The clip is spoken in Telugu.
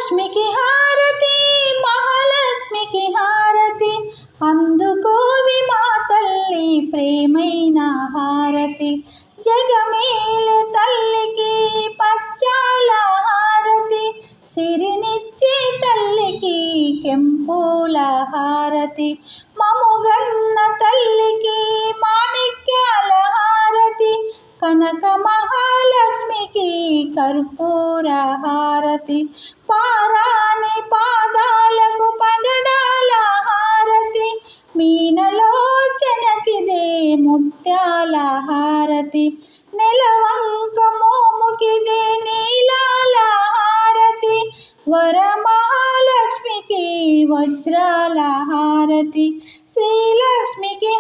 లక్ష్మికి హారతి, మహాలక్ష్మికి హారతి, అందుకోవి మా తల్లి ప్రేమైన హారతి. జగమేల తల్లికి పచ్చాల హారతి, సిరినిచ్చే తల్లికి కెంపుల హారతి, మముగన్న తల్లికి మాణిక్యాల హారతి, కనక మహాలక్ష్మికి కర్పూర హారతి, పారాని పాదాలకు పగడాల హారతి, మీనలోచనకిదే ముత్యాల హారతి, నెలవంక మోముకిదే నీలాల హారతి, వరమహాలక్ష్మికి వజ్రాల హారతి, శ్రీలక్ష్మికి